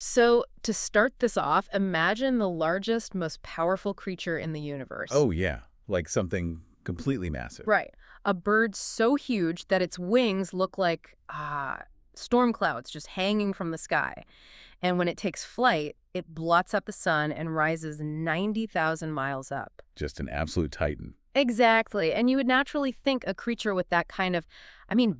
So, to start this off, imagine the largest, most powerful creature in the universe. Oh, yeah. Like something completely massive. Right. A bird so huge that its wings look like, storm clouds just hanging from the sky. And when it takes flight, it blots up the sun and rises 90,000 miles up. Just an absolute titan. Exactly. And you would naturally think a creature with that kind of,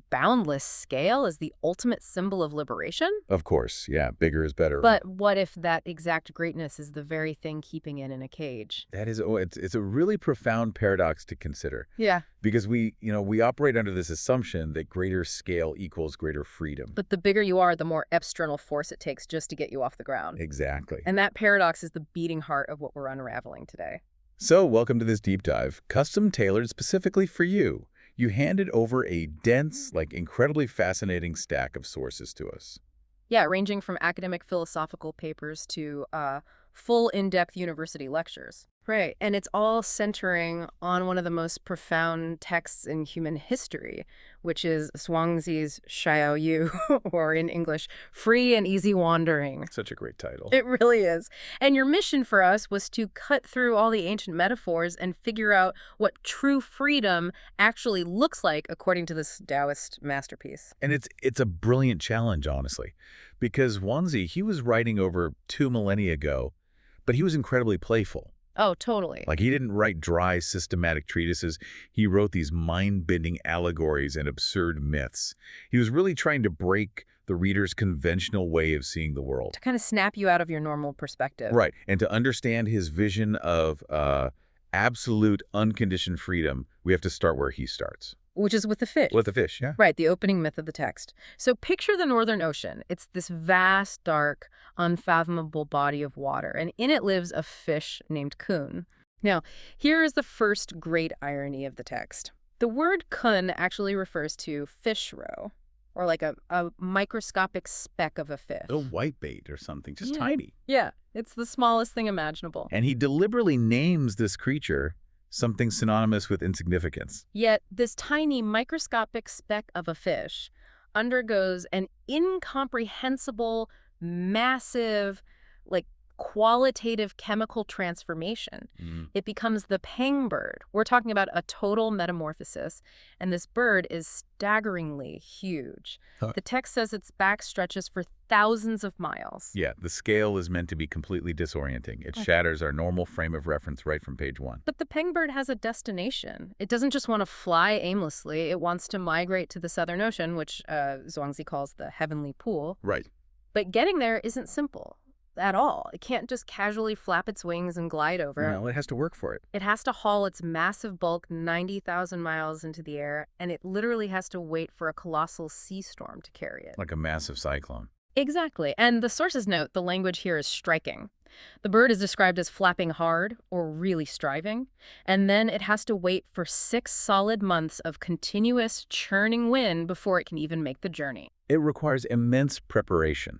boundless scale is the ultimate symbol of liberation. Of course, yeah. Bigger is better. But what if that exact greatness is the very thing keeping it in a cage? That is, it's a really profound paradox to consider. Yeah. Because we operate under this assumption that greater scale equals greater freedom. But the bigger you are, the more external force it takes just to get you off the ground. Exactly. And that paradox is the beating heart of what we're unraveling today. So, welcome to this deep dive, custom tailored specifically for you. You handed over a dense, incredibly fascinating stack of sources to us. Yeah, ranging from academic philosophical papers to full in-depth university lectures. Right, and it's all centering on one of the most profound texts in human history, which is Zhuangzi's Xiaoyu, or in English, Free and Easy Wandering. Such a great title. It really is. And your mission for us was to cut through all the ancient metaphors and figure out what true freedom actually looks like according to this Taoist masterpiece. And it's a brilliant challenge, honestly, because Zhuangzi, he was writing over 2 millennia ago, but he was incredibly playful. Oh, totally. He didn't write dry, systematic treatises. He wrote these mind-bending allegories and absurd myths. He was really trying to break the reader's conventional way of seeing the world. To kind of snap you out of your normal perspective. Right. And to understand his vision of absolute, unconditioned freedom, we have to start where he starts. Which is with the fish. With the fish, yeah. Right, the opening myth of the text. So picture the Northern Ocean. It's this vast, dark, unfathomable body of water, and in it lives a fish named Kun. Now, here is the first great irony of the text. The word Kun actually refers to fish roe, or like a microscopic speck of a fish. A whitebait or something, just tiny. Yeah, it's the smallest thing imaginable. And he deliberately names this creature something synonymous with insignificance. Yet this tiny microscopic speck of a fish undergoes an incomprehensible, massive, qualitative chemical transformation. It becomes the pangbird. We're talking about a total metamorphosis, and this bird is staggeringly huge. The text says its back stretches for thousands of miles. Yeah, the scale is meant to be completely disorienting. It shatters our normal frame of reference right from page 1. But the pangbird has a destination. It doesn't just want to fly aimlessly. It wants to migrate to the Southern Ocean, which Zhuangzi calls the heavenly pool. Right. But getting there isn't simple at all. It can't just casually flap its wings and glide over. No, it has to work for it. It has to haul its massive bulk 90,000 miles into the air, and it literally has to wait for a colossal sea storm to carry it. Like a massive cyclone. Exactly. And the sources note the language here is striking. The bird is described as flapping hard or really striving, and then it has to wait for 6 solid months of continuous churning wind before it can even make the journey. It requires immense preparation.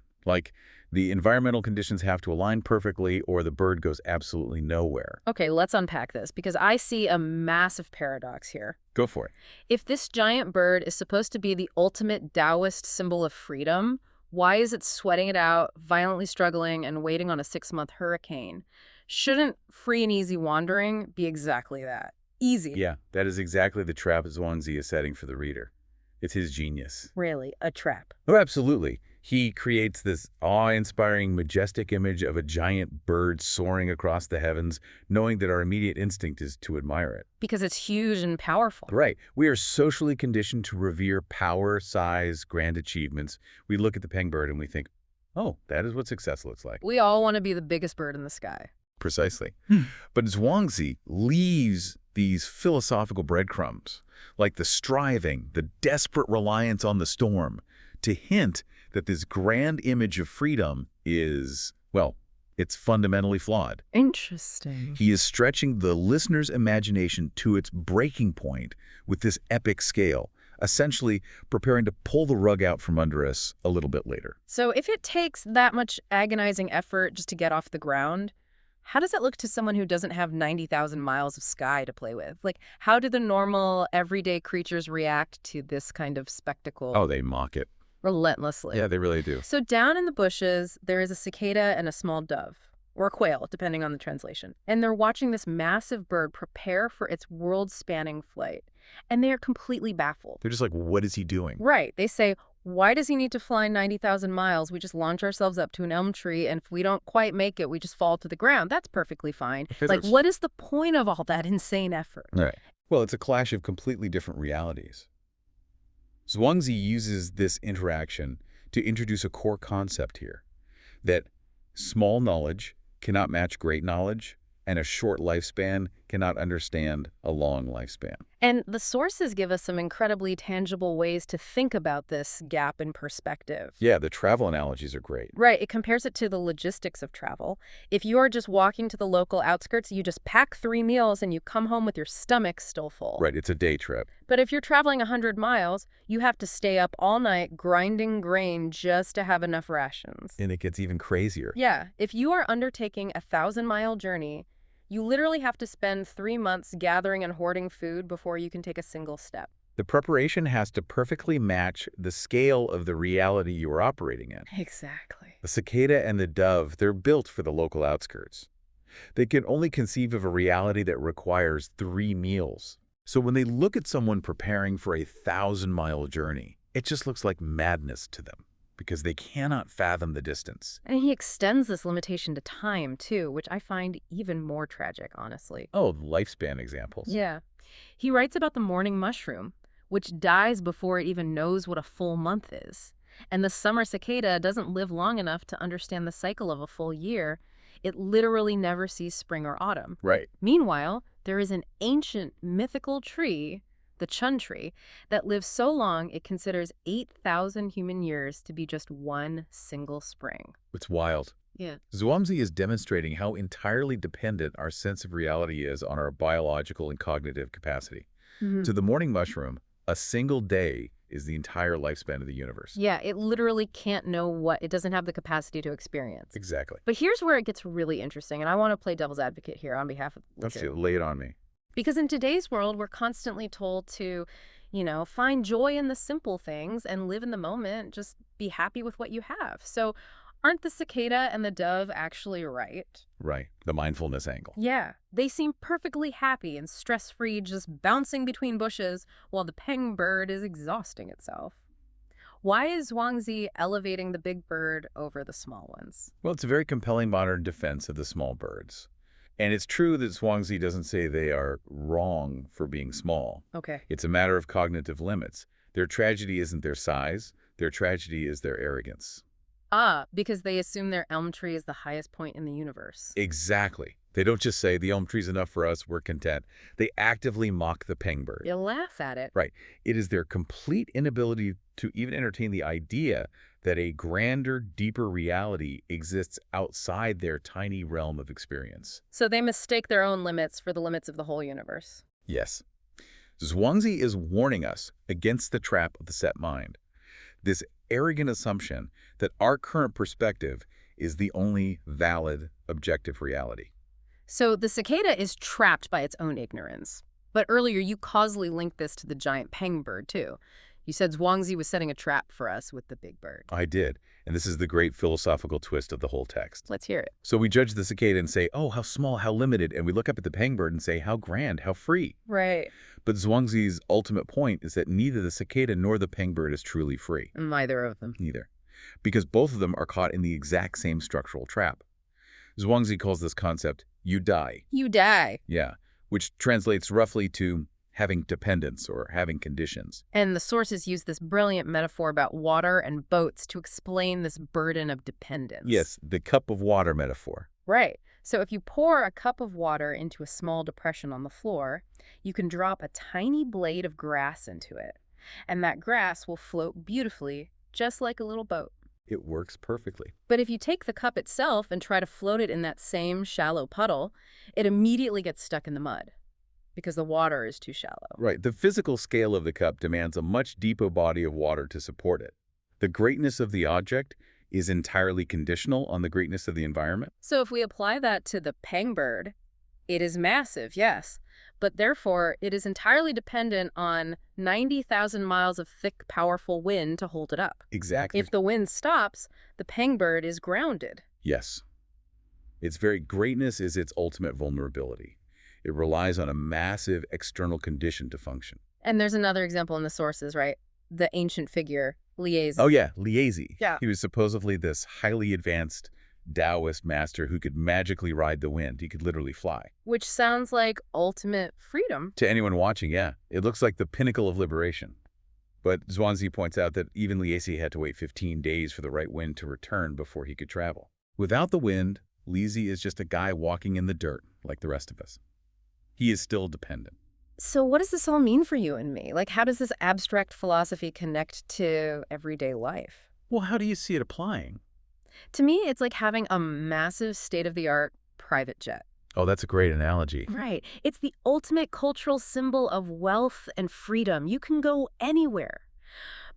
The environmental conditions have to align perfectly or the bird goes absolutely nowhere. Okay, let's unpack this because I see a massive paradox here. Go for it. If this giant bird is supposed to be the ultimate Taoist symbol of freedom, why is it sweating it out, violently struggling, and waiting on a 6-month hurricane? Shouldn't free and easy wandering be exactly that? Easy. Yeah, that is exactly the trap Zhuangzi is setting for the reader. It's his genius. Really, a trap. Oh, absolutely. He creates this awe-inspiring, majestic image of a giant bird soaring across the heavens, knowing that our immediate instinct is to admire it. Because it's huge and powerful. Right. We are socially conditioned to revere power, size, grand achievements. We look at the pangbird and we think, oh, that is what success looks like. We all want to be the biggest bird in the sky. Precisely. But Zhuangzi leaves these philosophical breadcrumbs, like the striving, the desperate reliance on the storm, to hint that this grand image of freedom is, it's fundamentally flawed. Interesting. He is stretching the listener's imagination to its breaking point with this epic scale, essentially preparing to pull the rug out from under us a little bit later. So if it takes that much agonizing effort just to get off the ground, how does it look to someone who doesn't have 90,000 miles of sky to play with? How do the normal, everyday creatures react to this kind of spectacle? Oh, they mock it. relentlessly. Yeah, they really do. So down in the bushes, there is a cicada and a small dove, or a quail, depending on the translation. And they're watching this massive bird prepare for its world-spanning flight. And they are completely baffled. They're just like, what is he doing? Right. They say, why does he need to fly 90,000 miles? We just launch ourselves up to an elm tree, and if we don't quite make it, we just fall to the ground. That's perfectly fine. Like, what is the point of all that insane effort? Right. Well, it's a clash of completely different realities. Zhuangzi uses this interaction to introduce a core concept here, that small knowledge cannot match great knowledge, and a short lifespan cannot understand a long lifespan. And the sources give us some incredibly tangible ways to think about this gap in perspective. Yeah, the travel analogies are great. Right. It compares it to the logistics of travel. If you are just walking to the local outskirts, you just pack 3 meals and you come home with your stomach still full. Right, it's a day trip. But if you're traveling 100 miles, you have to stay up all night grinding grain just to have enough rations. And it gets even crazier. Yeah. If you are undertaking a 1,000-mile journey, you literally have to spend 3 months gathering and hoarding food before you can take a single step. The preparation has to perfectly match the scale of the reality you are operating in. Exactly. The cicada and the dove, they're built for the local outskirts. They can only conceive of a reality that requires 3 meals. So when they look at someone preparing for a 1,000-mile journey, it just looks like madness to them, because they cannot fathom the distance. And he extends this limitation to time, too, which I find even more tragic, honestly. Oh, lifespan examples. Yeah. He writes about the morning mushroom, which dies before it even knows what a full month is. And the summer cicada doesn't live long enough to understand the cycle of a full year. It literally never sees spring or autumn. Right. Meanwhile, there is an ancient mythical tree, the chun tree, that lives so long it considers 8,000 human years to be just one single spring. It's wild. Yeah. Zhuangzi is demonstrating how entirely dependent our sense of reality is on our biological and cognitive capacity. To the morning mushroom, a single day is the entire lifespan of the universe. Yeah, it literally can't know what it doesn't have the capacity to experience. Exactly. But here's where it gets really interesting, and I want to play devil's advocate here on behalf of Let's do it. Lay it on me. Because in today's world, we're constantly told to, find joy in the simple things and live in the moment, just be happy with what you have. So aren't the cicada and the dove actually right? Right. The mindfulness angle. Yeah. They seem perfectly happy and stress-free, just bouncing between bushes while the peng bird is exhausting itself. Why is Zhuangzi elevating the big bird over the small ones? Well, it's a very compelling modern defense of the small birds. And it's true that Zhuangzi doesn't say they are wrong for being small. Okay. It's a matter of cognitive limits. Their tragedy isn't their size. Their tragedy is their arrogance. Because they assume their elm tree is the highest point in the universe. Exactly. They don't just say, the elm tree's enough for us, we're content. They actively mock the pengbird. You laugh at it. Right. It is their complete inability to even entertain the idea that a grander, deeper reality exists outside their tiny realm of experience. So they mistake their own limits for the limits of the whole universe. Yes. Zhuangzi is warning us against the trap of the set mind. This arrogant assumption that our current perspective is the only valid, objective reality. So the cicada is trapped by its own ignorance. But earlier you causally linked this to the giant pengbird, too. You said Zhuangzi was setting a trap for us with the big bird. I did, and this is the great philosophical twist of the whole text. Let's hear it. So we judge the cicada and say, oh, how small, how limited, and we look up at the pengbird and say, how grand, how free. Right. But Zhuangzi's ultimate point is that neither the cicada nor the pengbird is truly free. Neither of them. Neither. Because both of them are caught in the exact same structural trap. Zhuangzi calls this concept, you die. You die. Yeah, which translates roughly to having dependence or having conditions. And the sources use this brilliant metaphor about water and boats to explain this burden of dependence. Yes, the cup of water metaphor. Right. So if you pour a cup of water into a small depression on the floor, you can drop a tiny blade of grass into it. And that grass will float beautifully, just like a little boat. It works perfectly. But if you take the cup itself and try to float it in that same shallow puddle, it immediately gets stuck in the mud, because the water is too shallow. Right. The physical scale of the cup demands a much deeper body of water to support it. The greatness of the object is entirely conditional on the greatness of the environment. So if we apply that to the pengbird, it is massive, yes, but therefore it is entirely dependent on 90,000 miles of thick, powerful wind to hold it up. Exactly. If the wind stops, the pangbird is grounded. Yes. Its very greatness is its ultimate vulnerability. It relies on a massive external condition to function. And there's another example in the sources, right? The ancient figure, Liaison. Oh yeah, Liaison. Yeah. He was supposedly this highly advanced Taoist master who could magically ride the wind. He could literally fly. Which sounds like ultimate freedom. To anyone watching, yeah, it looks like the pinnacle of liberation. But Zhuangzi points out that even Liaison had to wait 15 days for the right wind to return before he could travel. Without the wind, Liaison is just a guy walking in the dirt like the rest of us. He is still dependent. So what does this all mean for you and me? Like, how does this abstract philosophy connect to everyday life? Well, how do you see it applying? To me, it's like having a massive state-of-the-art private jet. Oh, that's a great analogy. Right. It's the ultimate cultural symbol of wealth and freedom. You can go anywhere.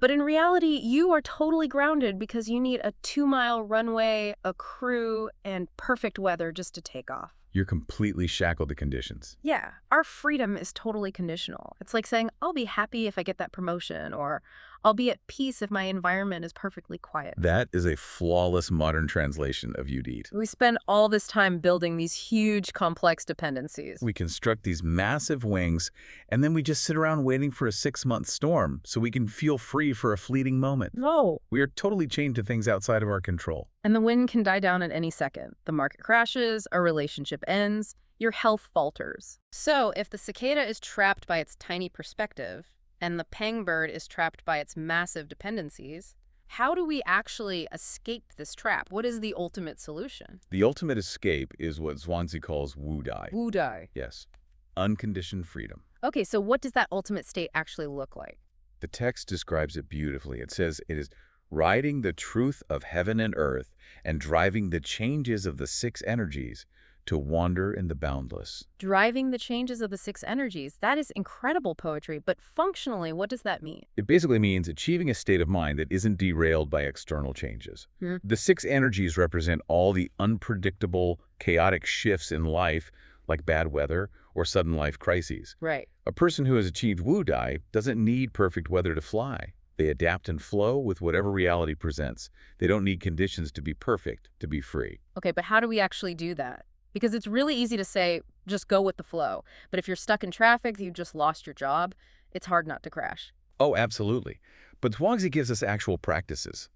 But in reality, you are totally grounded because you need a 2-mile runway, a crew, and perfect weather just to take off. You're completely shackled to conditions. Yeah, our freedom is totally conditional. It's like saying, I'll be happy if I get that promotion, or I'll be at peace if my environment is perfectly quiet. That is a flawless modern translation of Udit. We spend all this time building these huge, complex dependencies. We construct these massive wings, and then we just sit around waiting for a 6-month storm so we can feel free for a fleeting moment. No. We are totally chained to things outside of our control. And the wind can die down at any second. The market crashes, a relationship ends, your health falters. So if the cicada is trapped by its tiny perspective, and the pangbird is trapped by its massive dependencies, how do we actually escape this trap? What is the ultimate solution? The ultimate escape is what Zhuangzi calls wu dai. Wu dai. Yes, unconditioned freedom. Okay, so what does that ultimate state actually look like? The text describes it beautifully. It says it is riding the truth of heaven and earth and driving the changes of the 6 energies to wander in the boundless. Driving the changes of the 6 energies. That is incredible poetry, but functionally, what does that mean? It basically means achieving a state of mind that isn't derailed by external changes. The 6 energies represent all the unpredictable, chaotic shifts in life, like bad weather or sudden life crises. Right. A person who has achieved Wu Dai doesn't need perfect weather to fly. They adapt and flow with whatever reality presents. They don't need conditions to be perfect, to be free. Okay, but how do we actually do that? Because it's really easy to say, just go with the flow. But if you're stuck in traffic, you just lost your job, it's hard not to crash. Oh, absolutely. But Zhuangzi gives us actual practices.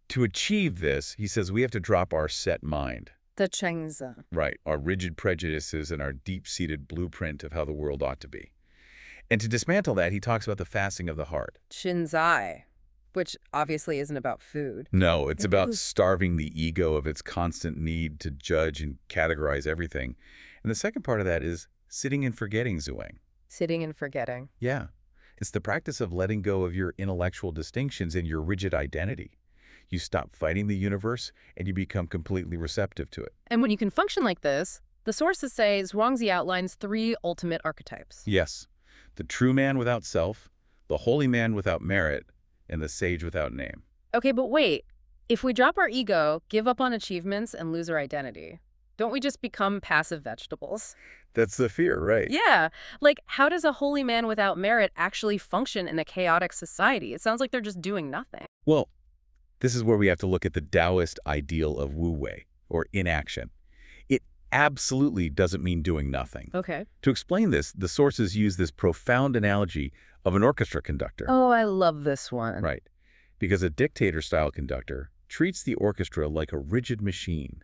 To achieve this, he says we have to drop our set mind. The Zhuangzi. Right, our rigid prejudices and our deep-seated blueprint of how the world ought to be. And to dismantle that, he talks about the fasting of the heart. Xinzai, which obviously isn't about food. No, it's about starving the ego of its constant need to judge and categorize everything. And the second part of that is sitting and forgetting, Zhuang. Sitting and forgetting. Yeah. It's the practice of letting go of your intellectual distinctions and your rigid identity. You stop fighting the universe and you become completely receptive to it. And when you can function like this, the sources say Zhuangzi outlines 3 ultimate archetypes. Yes. The true man without self, the holy man without merit, and the sage without name. Okay, but wait. If we drop our ego, give up on achievements, and lose our identity, don't we just become passive vegetables? That's the fear, right? Yeah. Like, how does a holy man without merit actually function in a chaotic society? It sounds like they're just doing nothing. Well, this is where we have to look at the Taoist ideal of Wu Wei, or inaction. It absolutely doesn't mean doing nothing. Okay. To explain this, the sources use this profound analogy of an orchestra conductor. Oh, I love this one. Right. Because a dictator-style conductor treats the orchestra like a rigid machine.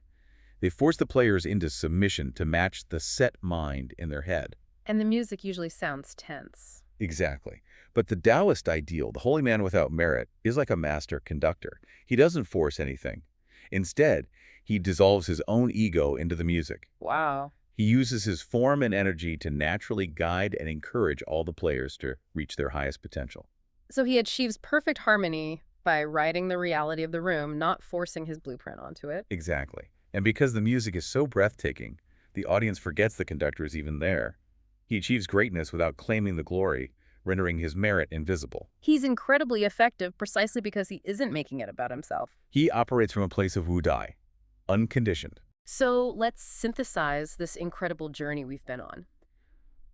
They force the players into submission to match the set mind in their head. And the music usually sounds tense. Exactly. But the Taoist ideal, the holy man without merit, is like a master conductor. He doesn't force anything. Instead, he dissolves his own ego into the music. Wow. He uses his form and energy to naturally guide and encourage all the players to reach their highest potential. So he achieves perfect harmony by writing the reality of the room, not forcing his blueprint onto it. Exactly. And because the music is so breathtaking, the audience forgets the conductor is even there. He achieves greatness without claiming the glory, rendering his merit invisible. He's incredibly effective precisely because he isn't making it about himself. He operates from a place of Wu Dai, unconditioned. So let's synthesize this incredible journey we've been on.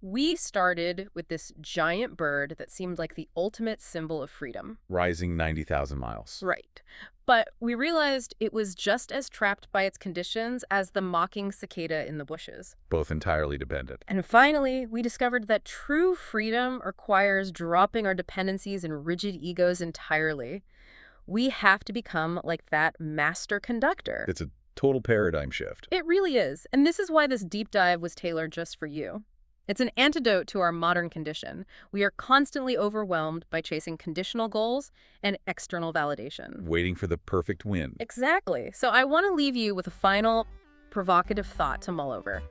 We started with this giant bird that seemed like the ultimate symbol of freedom. Rising 90,000 miles. Right. But we realized it was just as trapped by its conditions as the mocking cicada in the bushes. Both entirely dependent. And finally, we discovered that true freedom requires dropping our dependencies and rigid egos entirely. We have to become like that master conductor. It's a total paradigm shift. It really is. And this is why this deep dive was tailored just for you. It's an antidote to our modern condition. We are constantly overwhelmed by chasing conditional goals and external validation. Waiting for the perfect win. Exactly. So I want to leave you with a final provocative thought to mull over.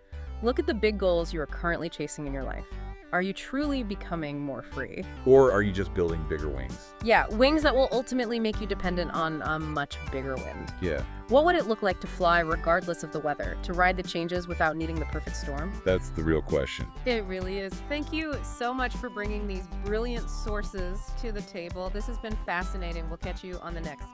Look at the big goals you are currently chasing in your life. Are you truly becoming more free? Or are you just building bigger wings? Yeah, wings that will ultimately make you dependent on a much bigger wind. Yeah. What would it look like to fly regardless of the weather, to ride the changes without needing the perfect storm? That's the real question. It really is. Thank you so much for bringing these brilliant sources to the table. This has been fascinating. We'll catch you on the next